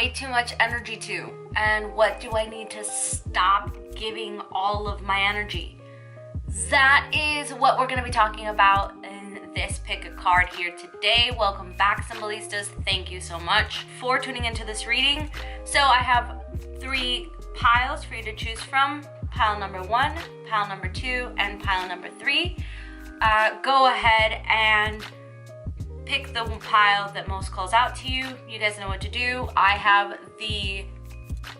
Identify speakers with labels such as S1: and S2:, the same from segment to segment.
S1: way too much energy to? And what do I need to stop giving all of my energy? That is what we're going to be talking about in this pick a card here today. Welcome back, Simbolistas. Thank you so much for tuning into this reading. So I have 3 piles for you to choose from. Pile number 1, pile number 2, and pile number 3. Go ahead and pick the pile that most calls out to you. You guys know what to do. I have the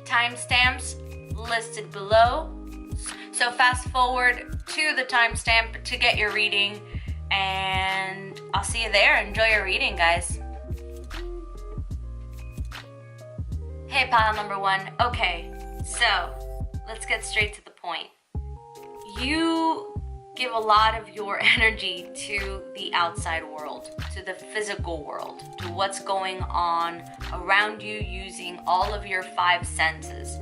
S1: timestamps listed below. So fast forward to the timestamp to get your reading, and I'll see you there. Enjoy your reading, guys. Hey, pile number 1. Okay, so let's get straight to the point. You give a lot of your energy to the outside world, to the physical world, to what's going on around you using all of your 5 senses.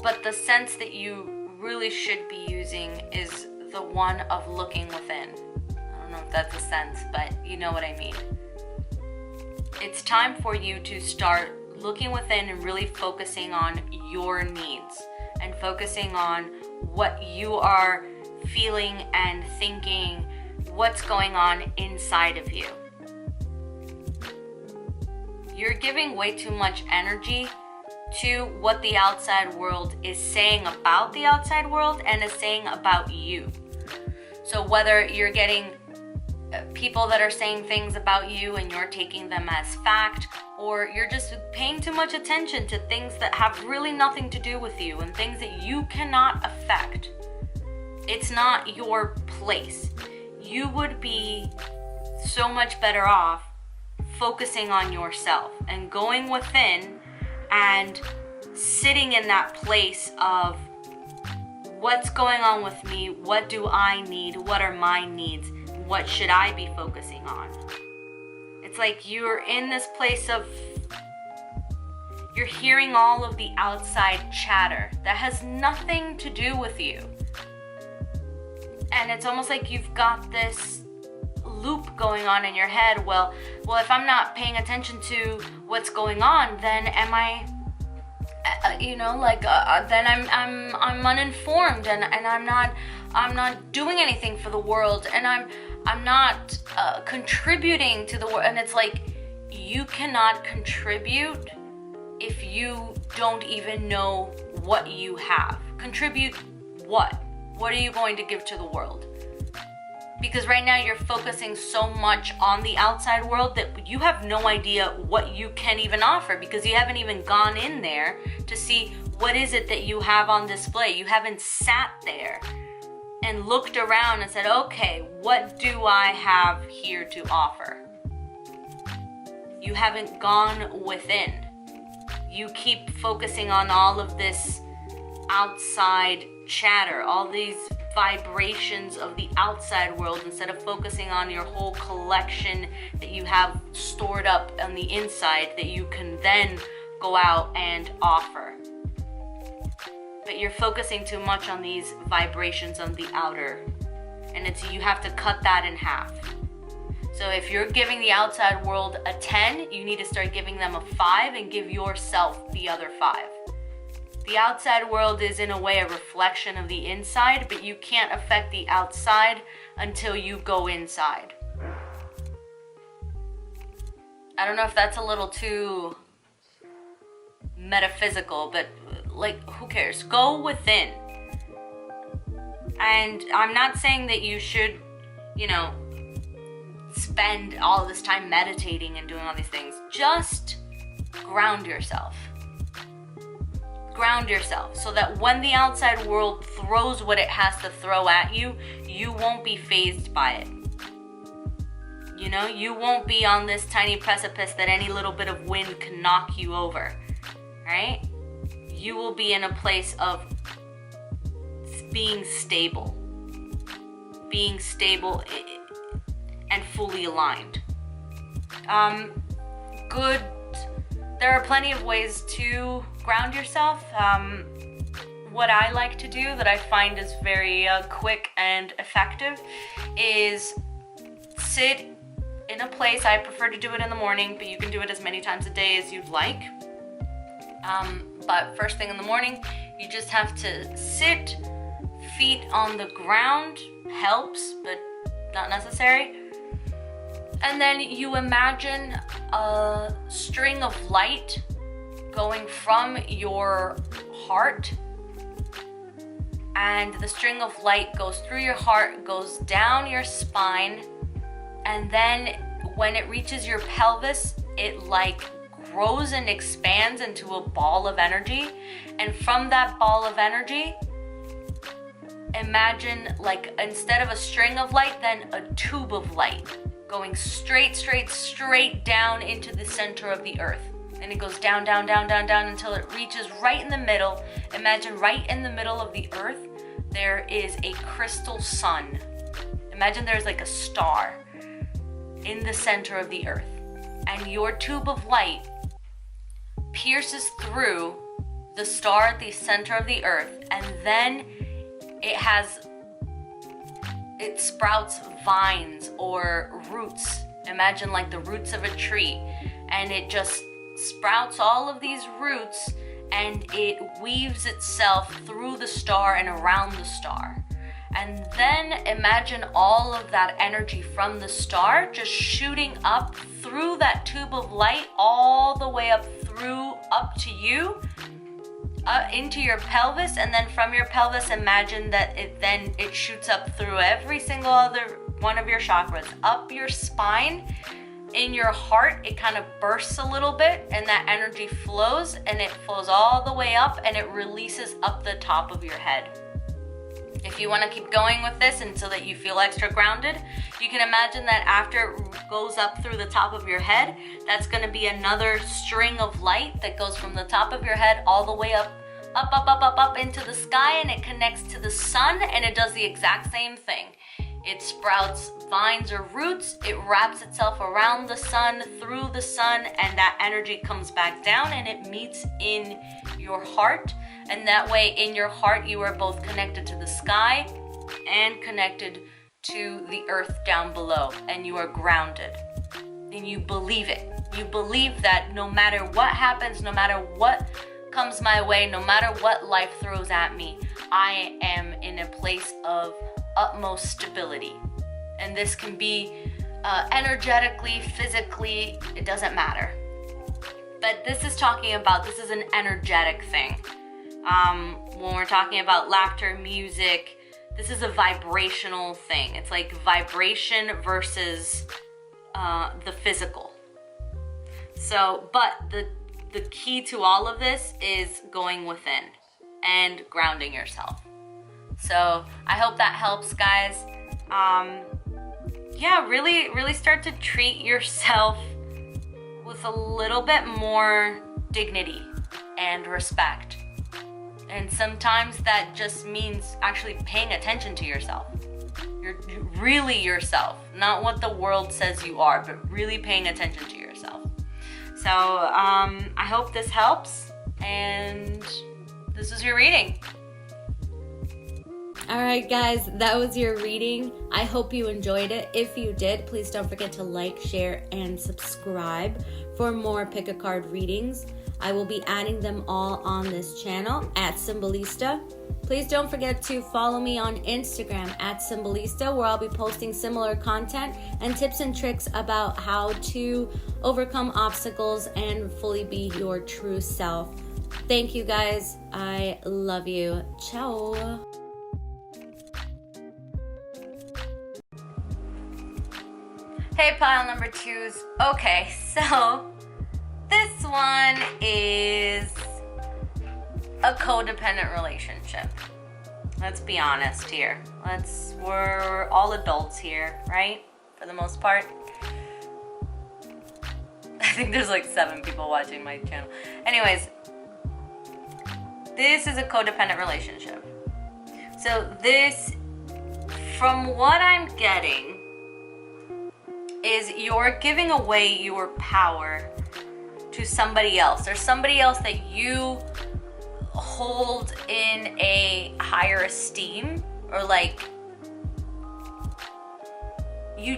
S1: But the sense that you really should be using is the one of looking within. I don't know if that's a sense, but you know what I mean. It's time for you to start looking within and really focusing on your needs and focusing on what you are feeling and thinking, what's going on inside of you. You're giving way too much energy to what the outside world is saying about the outside world and is saying about you. So whether you're getting people that are saying things about you and you're taking them as fact, or you're just paying too much attention to things that have really nothing to do with you and things that you cannot affect. It's not your place. You would be so much better off focusing on yourself and going within and sitting in that place of what's going on with me, what do I need, what are my needs, what should I be focusing on? It's like you're in this place of, you're hearing all of the outside chatter that has nothing to do with you. And it's almost like you've got this loop going on in your head. Well, if I'm not paying attention to what's going on, then am I, then I'm uninformed, and I'm not doing anything for the world, and I'm not contributing to the world. And it's like, you cannot contribute if you don't even know what you have. Contribute what? What are you going to give to the world? Because right now you're focusing so much on the outside world that you have no idea what you can even offer, because you haven't even gone in there to see what is it that you have on display. You haven't sat there and looked around and said, okay, what do I have here to offer? You haven't gone within. You keep focusing on all of this outside chatter, all these vibrations of the outside world, instead of focusing on your whole collection that you have stored up on the inside that you can then go out and offer. But you're focusing too much on these vibrations on the outer, and you have to cut that in half. So if you're giving the outside world a 10, you need to start giving them a 5 and give yourself the other 5. The outside world is in a way a reflection of the inside, but you can't affect the outside until you go inside. I don't know if that's a little too metaphysical, but who cares? Go within. And I'm not saying that you should, spend all this time meditating and doing all these things. Just ground yourself. Ground yourself so that when the outside world throws what it has to throw at you, you won't be fazed by it. You won't be on this tiny precipice that any little bit of wind can knock you over, right? You will be in a place of being stable and fully aligned. There are plenty of ways to ground yourself. What I like to do that I find is very quick and effective is sit in a place. I prefer to do it in the morning, but you can do it as many times a day as you'd like. But first thing in the morning, you just have to sit, feet on the ground. Helps, but not necessary. And then you imagine a string of light going from your heart, and the string of light goes through your heart, goes down your spine, and then when it reaches your pelvis, it like grows and expands into a ball of energy. And from that ball of energy, imagine like instead of a string of light, then a tube of light going straight down into the center of the earth. And it goes down until it reaches right in the middle. Imagine right in the middle of the earth, there is a crystal sun. Imagine there's like a star in the center of the earth. And your tube of light pierces through the star at the center of the earth. And then it sprouts vines or roots. Imagine like the roots of a tree. And it just sprouts all of these roots, and it weaves itself through the star and around the star. And then imagine all of that energy from the star just shooting up through that tube of light all the way up to you, into your pelvis. And then from your pelvis, imagine that it shoots up through every single other one of your chakras, up your spine. In your heart, it kind of bursts a little bit, and that energy flows, and it flows all the way up, and it releases up the top of your head. If you want to keep going with this and so that you feel extra grounded, you can imagine that after it goes up through the top of your head, that's going to be another string of light that goes from the top of your head all the way up into the sky, and it connects to the sun, and it does the exact same thing. It sprouts vines or roots, it wraps itself around the sun, through the sun, and that energy comes back down and it meets in your heart. And that way in your heart, you are both connected to the sky and connected to the earth down below, and you are grounded. And you believe it. You believe that no matter what happens, no matter what comes my way, no matter what life throws at me, I am in a place of utmost stability. And this can be energetically, physically, it doesn't matter. But this is an energetic thing. When we're talking about laughter, music, this is a vibrational thing. It's like vibration versus the physical. So, but the key to all of this is going within and grounding yourself. So I hope that helps, guys. Really start to treat yourself with a little bit more dignity and respect. And sometimes that just means actually paying attention to yourself. You're really yourself, not what the world says you are, but really paying attention to yourself. So I hope this helps, and this is your reading.
S2: Alright guys, that was your reading. I hope you enjoyed it. If you did, please don't forget to like, share, and subscribe for more pick a card readings. I will be adding them all on this channel at Simbolista. Please don't forget to follow me on Instagram at Simbolista, where I'll be posting similar content and tips and tricks about how to overcome obstacles and fully be your true self. Thank you guys. I love you. Ciao.
S1: Hey, pile number twos. Okay, so this one is a codependent relationship. Let's be honest here. We're all adults here, right? For the most part. I think there's like 7 people watching my channel. Anyways, this is a codependent relationship. So this, from what I'm getting, is you're giving away your power to somebody else. There's somebody else that you hold in a higher esteem, or like you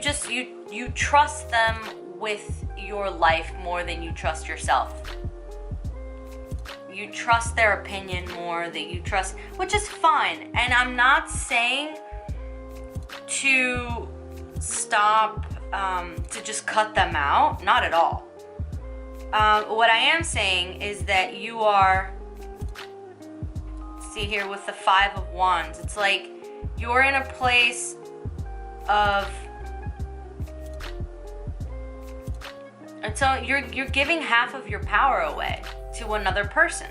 S1: you trust them with your life more than you trust yourself. You trust their opinion more than you trust, which is fine. And I'm not saying to stop, to just cut them out. Not at all. What I am saying is that you are, see here with the 5 of Wands, it's like you're in a place of, and so you're giving half of your power away to another person.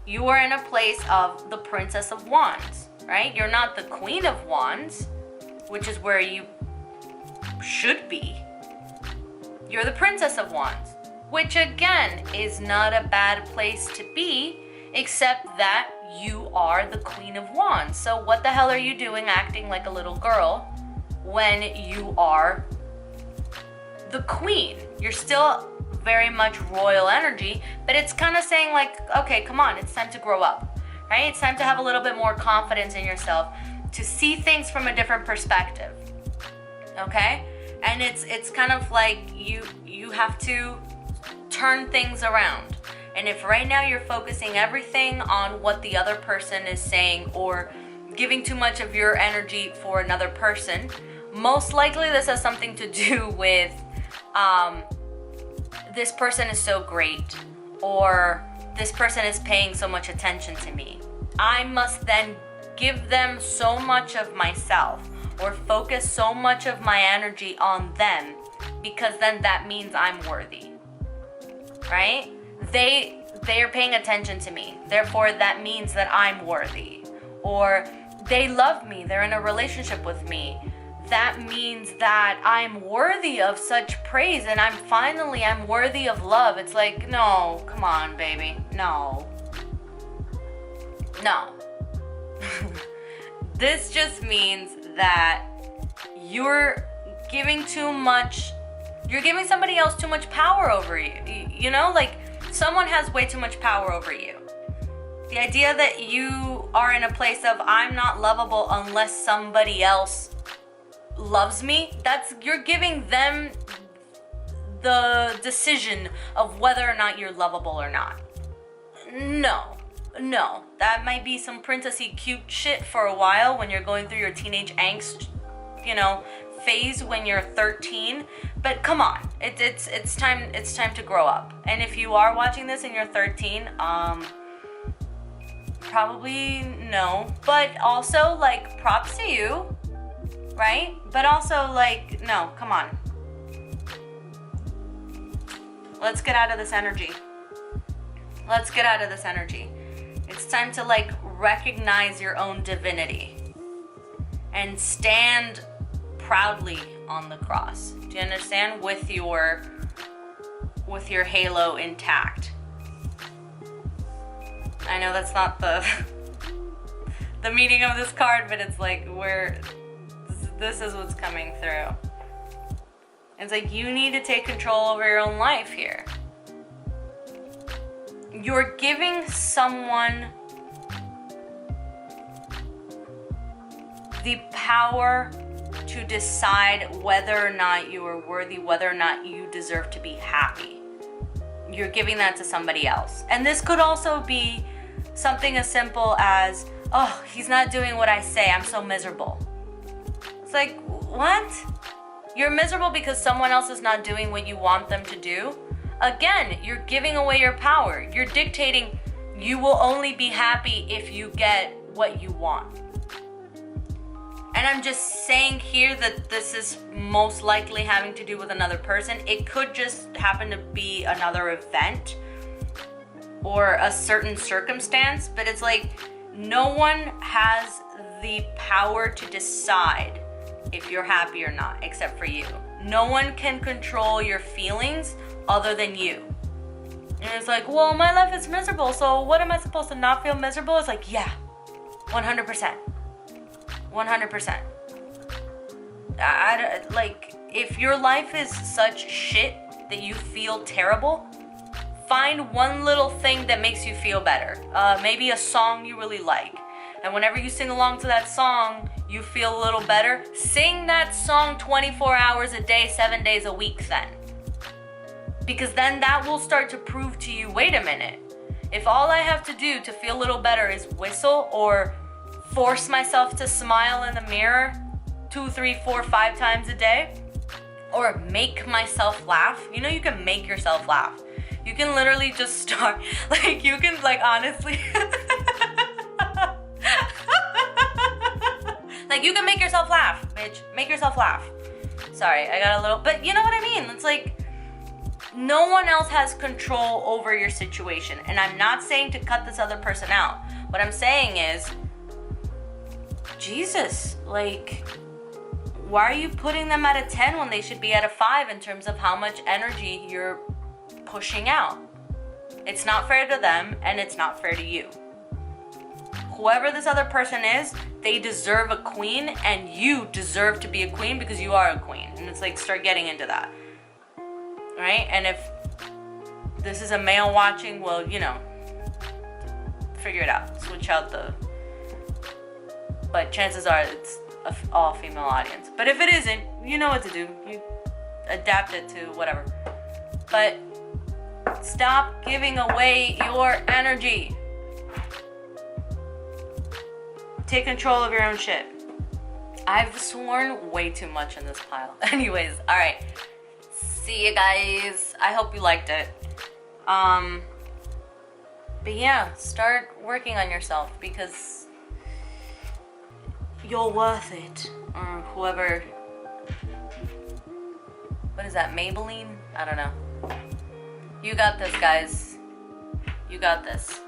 S1: You are in a place of the Princess of Wands, right? You're not the Queen of Wands, which is where you should be. You're the Princess of Wands, which again is not a bad place to be, except that you are the Queen of Wands. So what the hell are you doing acting like a little girl when you are the queen? You're still very much royal energy, but it's kind of saying like, okay, come on, it's time to grow up, right? It's time to have a little bit more confidence in yourself, to see things from a different perspective, okay? And it's kind of like you have to turn things around. And if right now you're focusing everything on what the other person is saying or giving too much of your energy for another person, most likely this has something to do with this person is so great, or this person is paying so much attention to me. I must then give them so much of myself or focus so much of my energy on them, because then that means I'm worthy, right? They are paying attention to me, therefore that means that I'm worthy. Or they love me, they're in a relationship with me, that means that I'm worthy of such praise, and I'm worthy of love. It's like, no, come on, baby, no. This just means that you're giving somebody else too much power over you. You know, like someone has way too much power over you. The idea that you are in a place of, I'm not lovable unless somebody else loves me, you're giving them the decision of whether or not you're lovable or not. No, that might be some princessy cute shit for a while when you're going through your teenage angst, phase when you're 13. But come on, it's time to grow up. And if you are watching this and you're 13, probably no. But also, like, props to you, right? But also, like, no, come on. Let's get out of this energy. It's time to, like, recognize your own divinity and stand proudly on the cross. Do you understand? With your halo intact. I know that's not the meaning of this card, but it's like this is what's coming through. It's like you need to take control over your own life here. You're giving someone the power to decide whether or not you are worthy, whether or not you deserve to be happy. You're giving that to somebody else. And this could also be something as simple as, oh, he's not doing what I say, I'm so miserable. It's like, what? You're miserable because someone else is not doing what you want them to do? Again, you're giving away your power. You're dictating you will only be happy if you get what you want. And I'm just saying here that this is most likely having to do with another person. It could just happen to be another event or a certain circumstance, but it's like no one has the power to decide if you're happy or not except for you. No one can control your feelings other than you. And it's like, well, my life is miserable, so what am I supposed to not feel miserable? It's like, yeah, 100%. 100%. Like, if your life is such shit that you feel terrible, find one little thing that makes you feel better. Maybe a song you really like. And whenever you sing along to that song, you feel a little better, sing that song 24 hours a day, 7 days a week then. Because then that will start to prove to you, wait a minute, if all I have to do to feel a little better is whistle or force myself to smile in the mirror 2, 3, 4, 5 times a day, or make myself laugh. You know, you can make yourself laugh. You can literally just start, like, you can, like, honestly, like, you can make yourself laugh, bitch. Make yourself laugh. Sorry, I got a little, but you know what I mean? It's like, no one else has control over your situation. And I'm not saying to cut this other person out. What I'm saying is, Jesus, like, why are you putting them at a 10 when they should be at a 5 in terms of how much energy you're pushing out? It's not fair to them, and it's not fair to you. Whoever this other person is, they deserve a queen, and you deserve to be a queen because you are a queen. And it's like, start getting into that. Right? And if this is a male watching, well, you know, figure it out. Switch out the... But chances are it's an all female audience. But if it isn't, you know what to do. You adapt it to whatever. But stop giving away your energy. Take control of your own shit. I've sworn way too much in this pile. Anyways, alright. See you guys. I hope you liked it. But yeah, start working on yourself because you're worth it. Or whoever. What is that? Maybelline? I don't know. You got this, guys. You got this.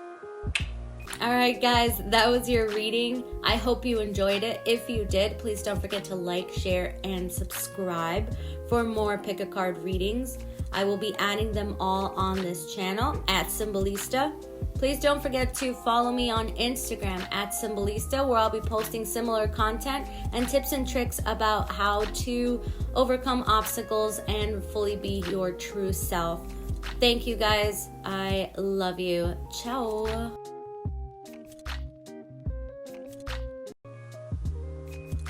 S2: Alright guys, that was your reading. I hope you enjoyed it. If you did, please don't forget to like, share, and subscribe for more pick a card readings. I will be adding them all on this channel at Simbolista. Please don't forget to follow me on Instagram at Simbolista, where I'll be posting similar content and tips and tricks about how to overcome obstacles and fully be your true self. Thank you guys. I love you. Ciao.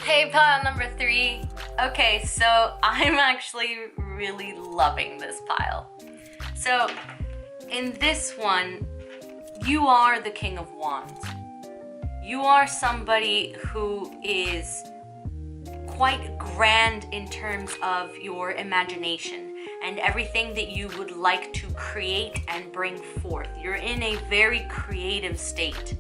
S1: Hey, pile number 3. Okay, so I'm actually really loving this pile. So, in this one, you are the King of Wands. You are somebody who is quite grand in terms of your imagination and everything that you would like to create and bring forth. You're in a very creative state.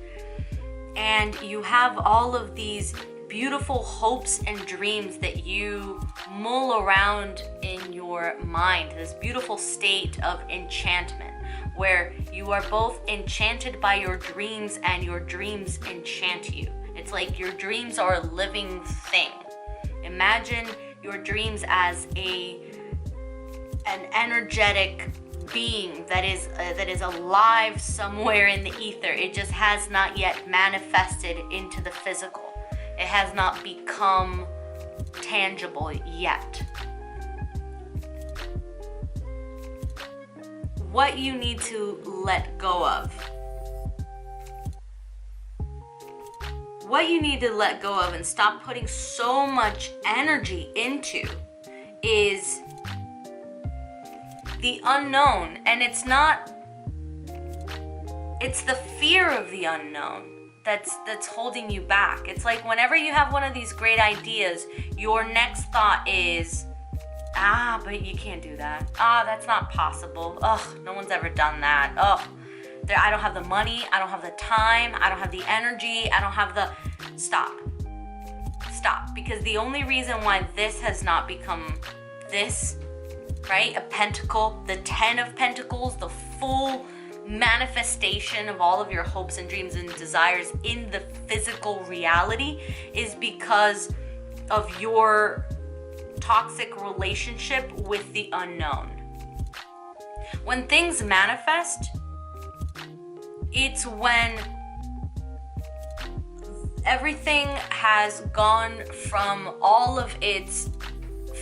S1: And you have all of these beautiful hopes and dreams that you mull around in your mind, this beautiful state of enchantment where you are both enchanted by your dreams and your dreams enchant you. It's like your dreams are a living thing. Imagine your dreams as an energetic being that is alive somewhere in the ether. It just has not yet manifested into the physical. It has not become tangible yet. What you need to let go of. What you need to let go of and stop putting so much energy into is the unknown. And it's the fear of the unknown that's holding you back. It's like whenever you have one of these great ideas, your next thought is, but you can't do that. That's not possible. No one's ever done that. I don't have the money. I don't have the time. I don't have the energy. I don't have the... Stop. Because the only reason why this has not become this, right? A pentacle, the 10 of pentacles, the full manifestation of all of your hopes and dreams and desires in the physical reality is because of your toxic relationship with the unknown. When things manifest, it's when everything has gone from all of its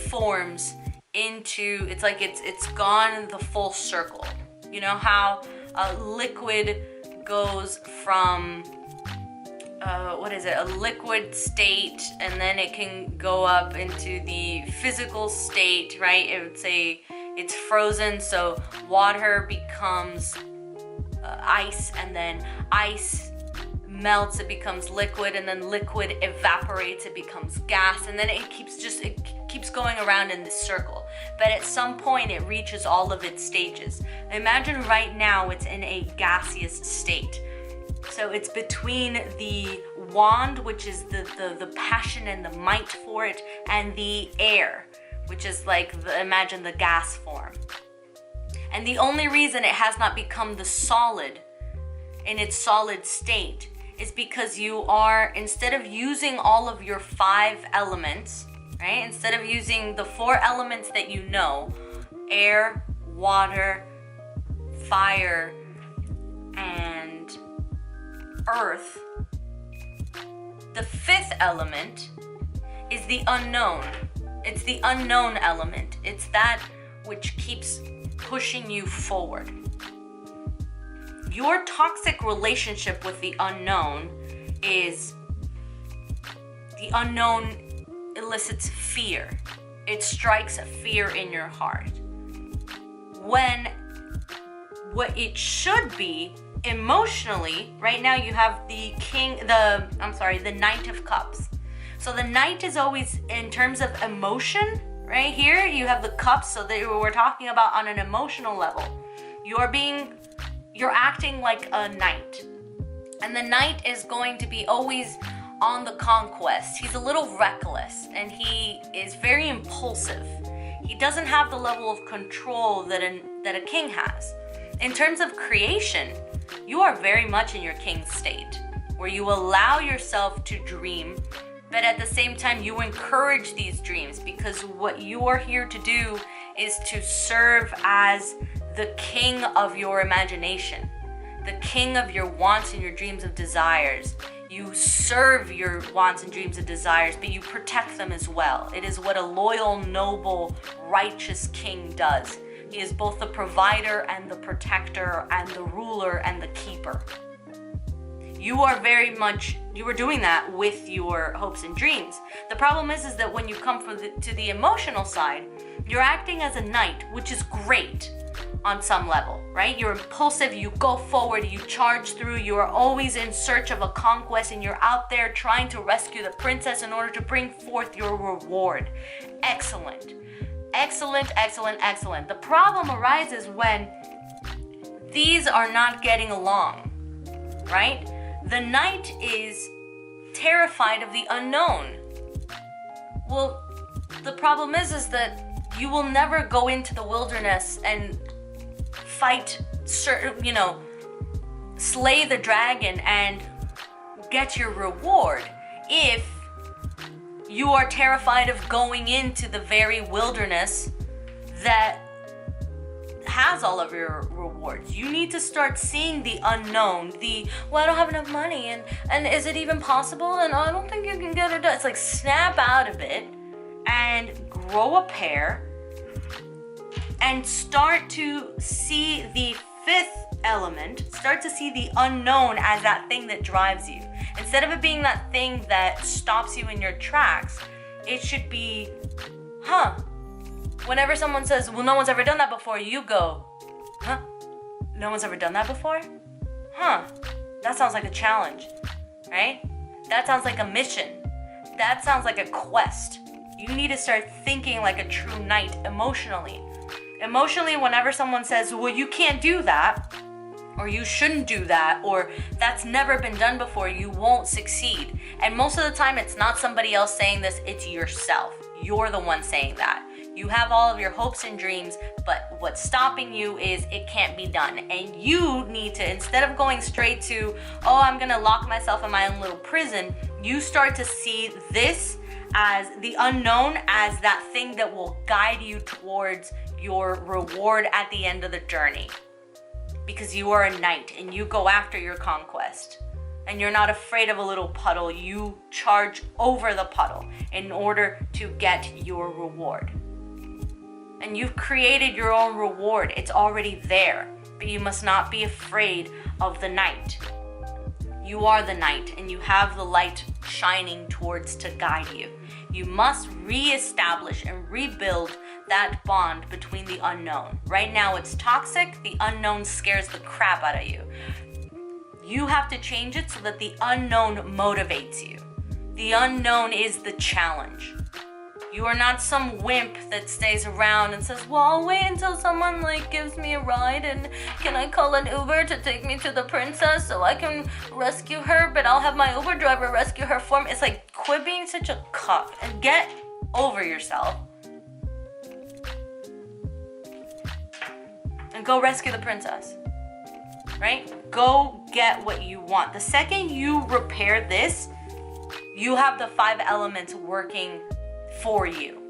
S1: forms into, it's like it's gone the full circle. You know how a liquid goes from what is it, a liquid state, and then it can go up into the physical state, right? It would say it's frozen, so water becomes ice, and then ice melts, it becomes liquid, and then liquid evaporates, it becomes gas, and then it keeps going around in this circle. But at some point it reaches all of its stages. Imagine right now it's in a gaseous state. So it's between the wand, which is the passion and the might for it, and the air, which is like, imagine the gas form. And the only reason it has not become the solid in its solid state is because you are, instead of using all of your 5 elements, right? Instead of using the 4 elements that you know, air, water, fire, and earth, the 5th element is the unknown. It's the unknown element. It's that which keeps pushing you forward. Your toxic relationship with the unknown is, the unknown elicits fear. It strikes a fear in your heart. When what it should be emotionally, right now you have the Knight of Cups. So the Knight is always, in terms of emotion, right here, you have the cups, so that we're talking about on an emotional level. You're acting like a knight. And the knight is going to be always on the conquest. He's a little reckless, and he is very impulsive. He doesn't have the level of control that a king has. In terms of creation, you are very much in your king state, where you allow yourself to dream, but at the same time you encourage these dreams, because what you are here to do is to serve as the king of your imagination, the king of your wants and your dreams of desires. You serve your wants and dreams and desires, but you protect them as well. It is what a loyal, noble, righteous king does. He is both the provider and the protector and the ruler and the keeper. You are doing that with your hopes and dreams. The problem is that when you come to the emotional side, you're acting as a knight, which is great on some level, right? You're impulsive, you go forward, you charge through, you are always in search of a conquest, and you're out there trying to rescue the princess in order to bring forth your reward. Excellent. Excellent, excellent, excellent. The problem arises when these are not getting along, right? The knight is terrified of the unknown. Well, the problem is that you will never go into the wilderness and fight, slay the dragon and get your reward if you are terrified of going into the very wilderness that has all of your rewards. You need to start seeing the unknown, I don't have enough money, and is it even possible, and I don't think you can get it done. It's like, snap out of it and grow a pair and start to see the 5th element, start to see the unknown as that thing that drives you. Instead of it being that thing that stops you in your tracks, it should be, Whenever someone says, well, no one's ever done that before, you go, no one's ever done that before? That sounds like a challenge, right? That sounds like a mission. That sounds like a quest. You need to start thinking like a true knight emotionally. Emotionally, whenever someone says, well, you can't do that, or you shouldn't do that, or that's never been done before, you won't succeed. And most of the time, it's not somebody else saying this, it's yourself. You're the one saying that. You have all of your hopes and dreams, but what's stopping you is it can't be done. And you need to, instead of going straight to, I'm gonna lock myself in my own little prison, you start to see this as the unknown, as that thing that will guide you towards your reward at the end of the journey. Because you are a knight and you go after your conquest. And you're not afraid of a little puddle. You charge over the puddle in order to get your reward. And you've created your own reward. It's already there. But you must not be afraid of the knight. You are the night, and you have the light shining towards to guide you. You must reestablish and rebuild that bond between the unknown. Right now it's toxic. The unknown scares the crap out of you. You have to change it so that the unknown motivates you. The unknown is the challenge. You are not some wimp that stays around and says, well, I'll wait until someone gives me a ride, and can I call an Uber to take me to the princess so I can rescue her, but I'll have my Uber driver rescue her for me. It's like, quit being such a cuck and get over yourself. And go rescue the princess, right? Go get what you want. The second you repair this, you have the 5 elements working for you.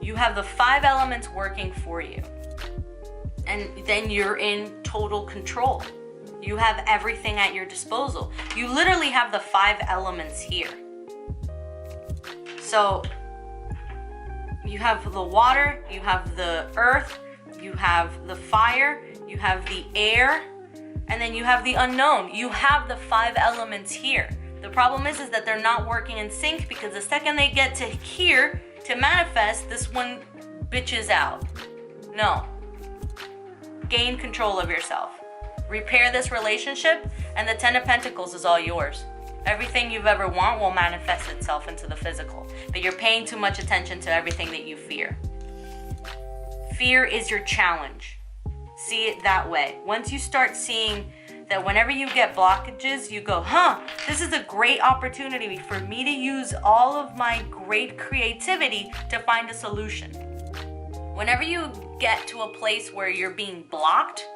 S1: You have the 5 elements working for you. And then you're in total control. You have everything at your disposal. You literally have the 5 elements here. So you have the water, you have the earth, you have the fire, you have the air, and then you have the unknown. You have the 5 elements here. The problem is that they're not working in sync, because the second they get to here to manifest, this one bitches out. No. Gain control of yourself. Repair this relationship, and the 10 of Pentacles is all yours. Everything you've ever want will manifest itself into the physical. But you're paying too much attention to everything that you fear. Fear is your challenge. See it that way. Once you start seeing that whenever you get blockages, you go, this is a great opportunity for me to use all of my great creativity to find a solution. Whenever you get to a place where you're being blocked,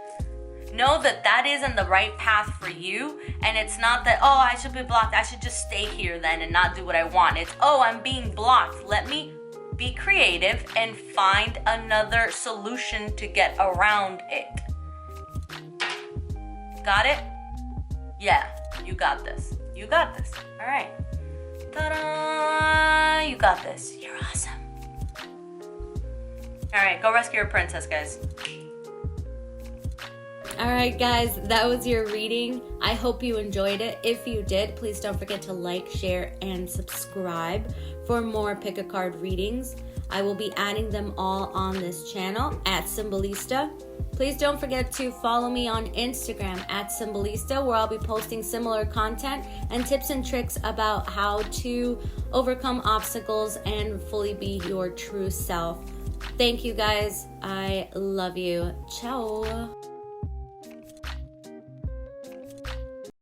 S1: know that that isn't the right path for you. And it's not that, I should be blocked, I should just stay here then and not do what I want. It's, I'm being blocked. Let me be creative and find another solution to get around it. Got it? Yeah, you got this. You got this. All right. Ta-da! You got this. You're awesome. All right, go rescue your princess, guys.
S2: All right, guys, that was your reading. I hope you enjoyed it. If you did, please don't forget to like, share, and subscribe for more pick a card readings. I will be adding them all on this channel at Simbolista. Please don't forget to follow me on Instagram at Simbolista, where I'll be posting similar content and tips and tricks about how to overcome obstacles and fully be your true self. Thank you, guys. I love you. Ciao.